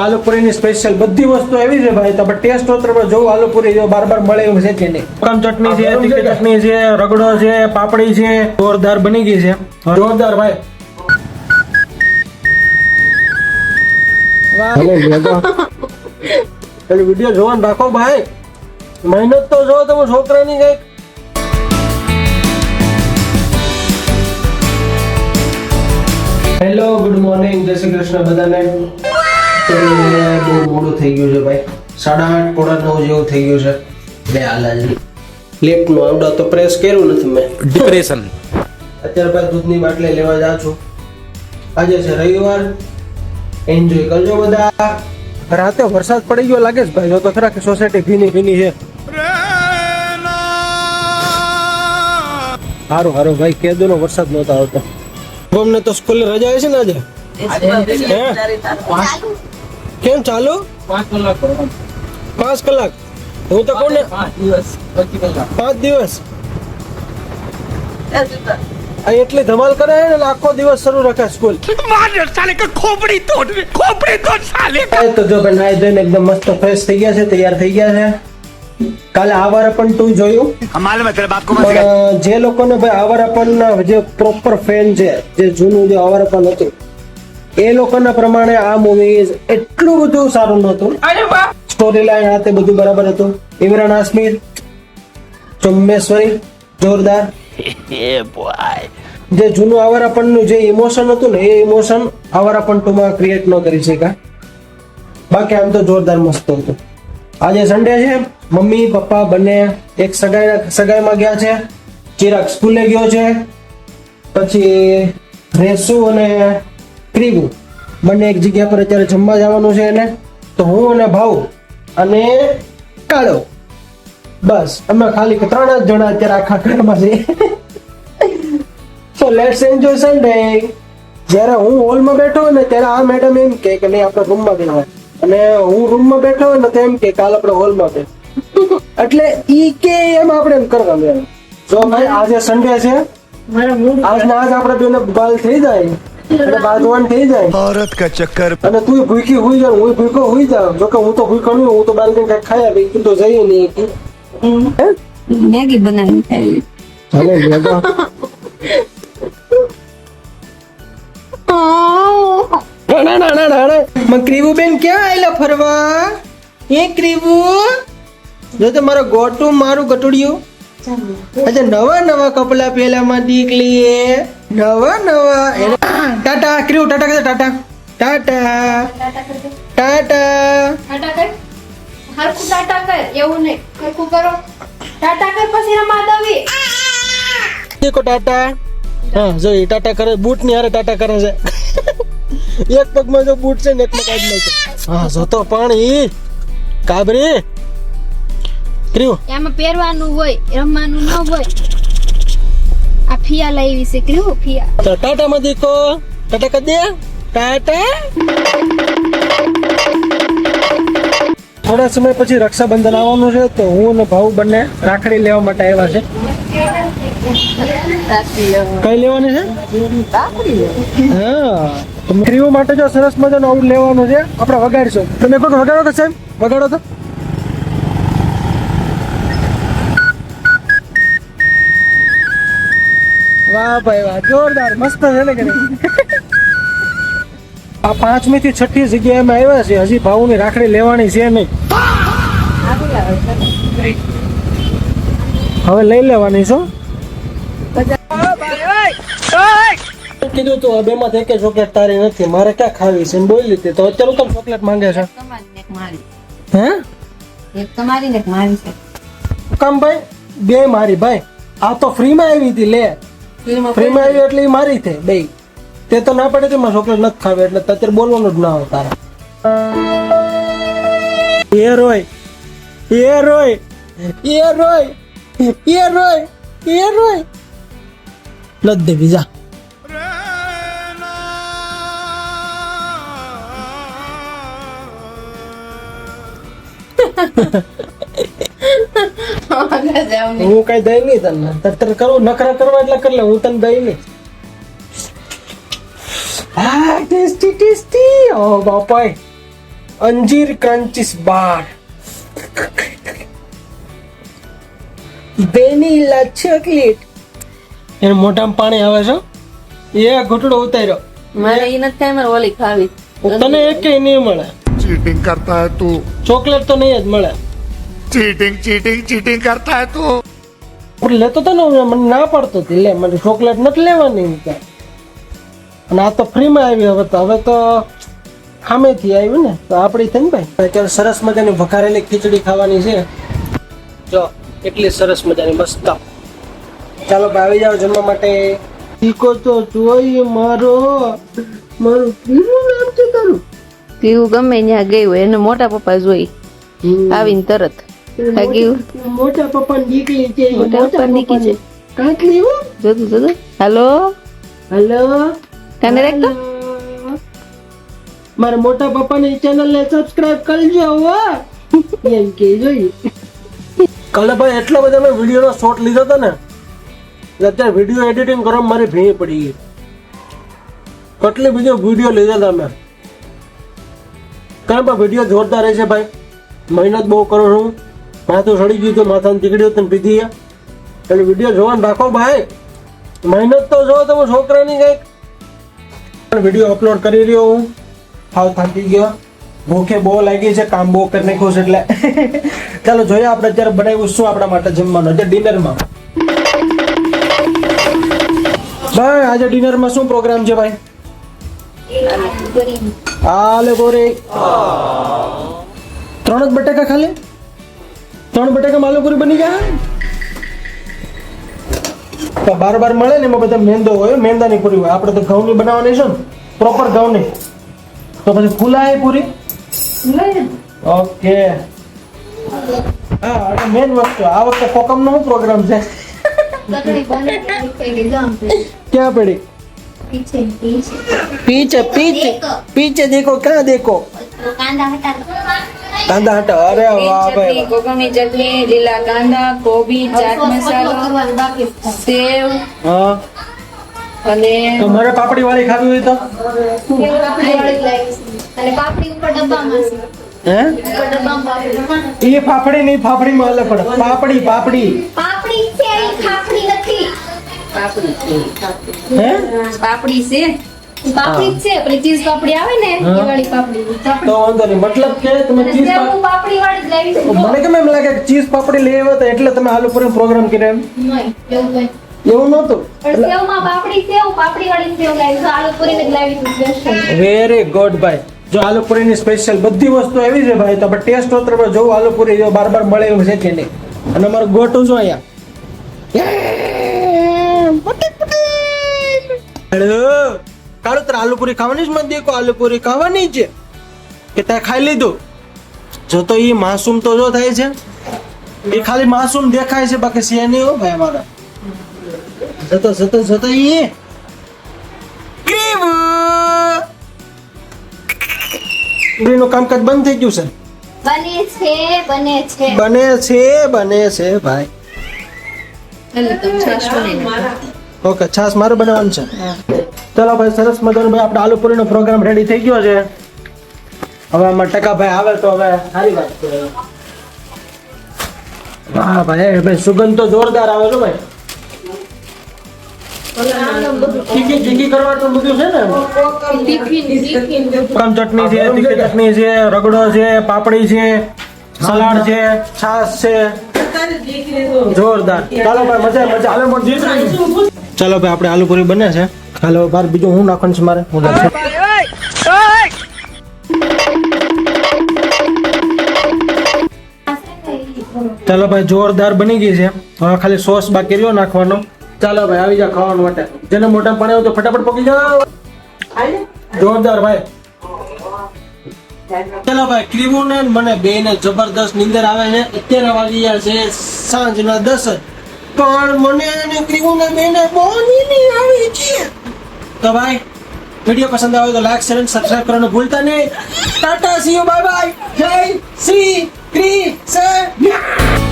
આલુપુરીની special બધી વસ્તુ એવી છે ભાઈ. તમે ટેસ્ટ હોત્ર પર જોવો આલુપુરી જો બાર મળે એવું છે કે નહીં. કામ ચટણી છે, તીખી ચટણી છે, રગડો છે, પાપડી છે, જોરદાર બની ગઈ છે. જોરદાર ભાઈ. વિડીયો જોવાનું રાખો ભાઈ. મહેનત તો જો તમે છોકરાની કઈક. હેલો, ગુડ મોર્નિંગ, જય શ્રી કૃષ્ણ બધાને. બહુ મોડું થઈ ગયું છે ભાઈ. 8:30 પોણા 9 જેવું થઈ ગયું છે. બે હાલા જ લેટ નું આવડા તો પ્રેસ કર્યું નથી મેં. ડિપ્રેશન. અત્યારે ભાઈ દૂધની બાટલી લેવા જાઉં છું. આજે છે રવિવાર. એન્જોય કરજો બધા. રાતે વરસાદ પડી ગયો લાગે છે ભાઈ. જો તો ખરા કે સોસાયટી ભીની ભીની છે. હારું હારું ભાઈ, કેદુનો વરસાદ નહોતો આવતો. અમને તો સ્કૂલે રજા છે ને આજે. કેમ ચાલુ? 5 કલાક. હું તો કોને 5 દિવસ આ એટલી ધમાલ કરે ને આખો દિવસ શરૂ રાખે સ્કૂલ. તો જો ભાઈ નાઈ ધોઈને એકદમ મસ્ત ફ્રેશ થઈ ગયા છે, તૈયાર થઈ ગયા છે. કાલે આવારા પણ તું જોયું. જે લોકોને ભાઈ આવારા પણ જે પ્રોપર ફેન છે, જે જૂનું જે આવારા પણ હતું એ લોકોના પ્રમાણે આ મૂવી એટલું બધું સારું નહોતું. સ્ટોરી લાઈન આ તે બધું બરાબર હતું. ઇમરાન હાશમી, ચુમ્મેશ્વરી જોરદાર. જે જૂનું આવારાપણનું જે ઇમોશન હતું ને એ ઇમોશન આવારાપણ 2 માં ક્રિએટ ન કરી શક્યા. બાકી આમ તો જોરદાર મસ્ત હતું. આજે સન્ડે છે. મમ્મી પપ્પા બંને એક સગાઈમાં ગયા છે. ચિરાગ સ્કૂલે ગયો છે. પછી રેસુ અને ક્રીગુ બંને એક જગ્યા પર અત્યારે જમવા જવાનું છે એને. તો હું અને ભાઉ અને કાળો, બસ અમે ખાલી 3 જ જણા અત્યારે આખા ઘરમાં છે. So let's enjoy Sunday. જ્યારે હું હોલમાં બેઠો હોય ને ત્યારે આ મેડમ એમ કે નહીં આપણે રૂમમાં બેઠા, અને હું રૂમમાં બેઠો હોય ને તો એમ કે કાલ આપણે હોલમાં બેઠ. એટલે ઈ કે એમ આપણે એમ કરવાનું. જો ભાઈ આજે સન્ડે છે, આજના આજ આપણે બેને બાલ થઈ જાય અને બાંધવાન થઈ જાય. औरत का चक्कर. અને તું ભૂખી હોઈ જાવ, હું ભૂખો હોઈ જાવ. જોકે હું તો ભૂખો નહીં, હું તો બાર કઈ ખાયા ભાઈ. તું તો જઈએ નહીં. મેગી બનાવી ખાઈ. ચાલે ક્રીવુ બેન ક્યાં આયેલા ફરવા? એ ક્રીવુ જો તો મારો ગોટું મારું ગટુડિયું. અચ્છા, નવા કપડા પેલામાં દીકલી નવા ટાટા ક્રીવુ ટાટા કહે. ટાટા ટાટા ટાટા હરખું ટાટા કર. એવું નહીં, હરખું કરો. ટાટા કર પછી રમા દવી. દેખો ટાટા. હા જો એ ટાટા કરે. બૂટ ની હારે ટાટા કરે છે. એક પગમાં જો બૂટ છે ને એકમાં કાઢી નાખે. હા જો તો પાણી કાબરી ક્રીવ. એમાં પહેરવાનું હોય, રમવાનું ન હોય. આ ફિયા લાવી છે ક્રીવ, ફિયા. તો ટાટા માં દેખો. ટાટા કર દે. ટાટા. થોડા સમય પછી રક્ષાબંધન આવવાનું છે, તો હું અને ભાઉ બંને રાખડી લેવા માટે આવ્યા છે. કઈ લેવાની છે? હા, ક્રીવ માટે જો સરસ મજાનું આવું લેવાનું છે. આપણે વગાડીશું. તમે કોઈ વગાડો તો સાહેબ, વગાડો તો. વાહ ભાઈ વાહ, જોરદાર મસ્ત છે ને કે નહીં? આ 5મી થી 6ઠી જગ્યાએ અમે આવ્યા છે. હજી ભાઉની રાખડી લેવાની છે નહીં. હવે લઈ લેવાની છો. કીધું તું આ 2 માંથી એક ચોકલેટ તારી નથી, મારે ક્યાં ખાવી છે બોલી લીધી. તો અત્યારે કેમ ચોકલેટ માંગે છે? હે એક તમારી ને એક મારી છે. કામ ભાઈ 2 મારી ભાઈ. આ તો ફ્રી માં આવી હતી. લે ફ્રી માં આવી એટલે મારી થઈ 2. તે તો ના પડે તેમાં ચોકલેટ નથી ખાવી, એટલે અત્યારે બોલવાનું જ ના હોય તારા. એ રોય એ રોય એ રોય એ રોય એ રોય. લદ દે બીજા. હું કઈ દઈ નહીં તને. તર કરું નખરા કરવા એટલે કરી લે. હું તને દઈ નહીં. Tasty tasty. ઓ બાપાય અંજીર ક્રન્ચીસ બાર, વેનીલા ચોકલેટ. એને મોઢામાં પાણી આવે છે. એ ઘૂંટડો ઉતાર્યો. મારે ઈ નથી થાય, મારે ઓલી ખાવી. તને એક નહીં મળે. चीटिंग करता है तू ચોકલેટ તો નહીં જ મળે. चीटिंग चीटिंग चीटिंग करता है तू પણ લેતો તો ને હું મને ના પાડતો હતી, લે મને ચોકલેટ નથી લેવાની એમ કે. અને આ તો ફ્રીમાં આવી. હવે તો સામેથી આવ્યું ને તો આપણી થઈ ને ભાઈ. અત્યારે સરસ મજાની વઘારેલી ખીચડી ખાવાની છે. જો એટલી સરસ મજાની મસ્ત. ચાલો ભાઈ આવી જાઓ જમવા માટે. તીખો તો જોઈએ મારો. મારું પીરું નામ છે તારું. પીવું ગમે ત્યાં ગઈ હોય એને મોટા પપ્પા જોઈ આવીને તરત મોટા પપ્પા દીકરી છે. મોટા પપ્પા નીકળી છે. કાંકલી હો. જોતું હેલો હેલો કાને રાખતો મારા મોટા પપ્પાની ચેનલ ને સબસ્ક્રાઇબ કરજો હો. એમ કે જોઈએ. કાલે ભાઈ એટલો બધા મેં વિડીયો નો શોટ લીધો હતો ને, અત્યારે વિડીયો એડિટિંગ કરવા મારી ભીંગ પડી ગઈ. કેટલી બીજો વિડીયો લીધા હતા મેં. કારણ કે વિડીયો જોરદાર છે ભાઈ. મહેનત બહુ કરું છું. માથું સડી ગયું હતું, માથાની તીકડી હતી પીધી. એટલે વિડીયો જોવાનું રાખો ભાઈ. મહેનત તો જો તમે છોકરાની કંઈક. વિડીયો અપલોડ કરી રહ્યો હું. હાવ થાકી ગયો. ભૂખે બહુ લાગી છે, કામ બહુ કરી નાખ્યું છે એટલે. ચાલો જોઈએ આપણે અત્યારે બનાવ્યું શું આપણા માટે જમવાનું છે ડિનરમાં. ભાઈ આજે ડિનરમાં શું પ્રોગ્રામ છે ભાઈ? આલે બોરે 3 જ બટાકા ખાલી? 3 બટાકા આલુપુરી બની ગયા? તો બાર મળે ને એમાં બધા મેંદો હોય, મેંદાની પૂરી હોય. આપણે તો ઘઉંની બનાવવાની છે ને, પ્રોપર ઘઉંની. તો પછી ફૂલાય પૂરી. ઓકે. હા અને મેન વસ્તુ આ વખતે કોકમ નો પ્રોગ્રામ છે. ક્યાં પડી? पीछे पीछे पीछे देखो क्या देखो कांदा हटा. अरे वाह भाई. કોકમની ચટણી, લીલા કાંદા, કોબી, ચાટ મસાલો, સેવ हाँ અને तो मारे पापड़ी वाली खावी हुई तो અને પાપડી ઉપર ડબ્બામાં છે. हैं ડબ્બામાં પાપડી. ये फाफड़ी नहीं, फाफड़ी में अलग पड़े. पापड़ी पापड़ी પાપડી છે એ ખાપડી નથી. પાપડી છે. हैं પાપડી છે. પાપડી જ છે પણ ચીઝ પાપડી આવે ને એ વાળી પાપડી. तो વાંધો નહીં. मतलब કે તમે ચીઝ સેવ પાપડી વાળી જ લાવી છે. મને કેમ એમ લાગે કે ચીઝ પાપડી લઈ આવ્યા હતા એટલે તમે આલુપુરી પ્રોગ્રામ કર્યો એમ? નહીં, એવું કંઈ. એવું નહોતું. પણ સેવમાં પાપડી પાપડી વાળી સેવ લાવી છે. આલુ પૂરી જ લાવી છે સ્પેશિયલ. વેરી ગુડ ભાઈ. જો આલુપુરીની સ્પેશિયલ બધી વસ્તુ એવી છે ભાઈ. તો આપણે ટેસ્ટ હોતર પર જોવું આલુપુરી જો બાર મળે એવું છે કે નહીં. અને અમારું ગોટું જો અહીંયા. કાળુ તારે આલુપુરી ખાવાની જ મત દેખો. આલુપુરી ખાવાની છે કે તે ખાઈ લીધું? જો તો એ માસૂમ તો જો થાય છે. એ ખાલી માસૂમ દેખાય છે, બાકી છે નહીં હો ભાઈ અમારા. જતો એ નું કામકાજ બંધ થઈ ગયું છે. બને છે ભાઈ. એટલે તમે છાશ બનાવી નાખો. ઓકે છાસ મારે બનાવવાનું છે. ચલો ભાઈ સરસ મજાનો ભાઈ આપણે આલુપુરીનો પ્રોગ્રામ રેડી થઈ ગયો છે. હવે આમાં ટકા ભાઈ આવે તો હવે સારી વાત છે. વાહ ભાઈ સુગંધ તો જોરદાર આવે છે ભાઈ. તીખી કરવા તો બધું છે ને. કમ ચટણી છે, તીખી ચટણી છે, રગડો છે, પાપડી છે, સલાડ છે, છાસ છે. જોરદાર. ચાલો ભાઈ મજા હાલો ચાલો ભાઈ આપણે આલુપુરી બને છે. હાલો બાર બીજું હું નાખવાનું છે મારે. હું નાખું. ચાલો ભાઈ જોરદાર બની ગઈ છે. હવે ખાલી સોસ બાકી રહ્યો નાખવાનો. ચાલો ભાઈ આવી જાઓ ખાવાનું માટે. જેને મોટા પાણી હોય તો ફટાફટ પકી જાઓ. જોરદાર ભાઈ. ચાલો ભાઈ ક્રીમુ ને મને બે ને જબરદસ્ત નીંદર આવે છે. અત્યારે વાગી ગયા છે સાંજના 10 પણ મને અને ક્રીમુ ને બે ને બહુ નીંદ આવે છે. તો ભાઈ વિડીયો પસંદ આવે તો લાઈક શેર અને સબસ્ક્રાઇબ કરવાનું ભૂલતા નહીં. Tata C you bye bye. જય શ્રી કૃષ્ણ.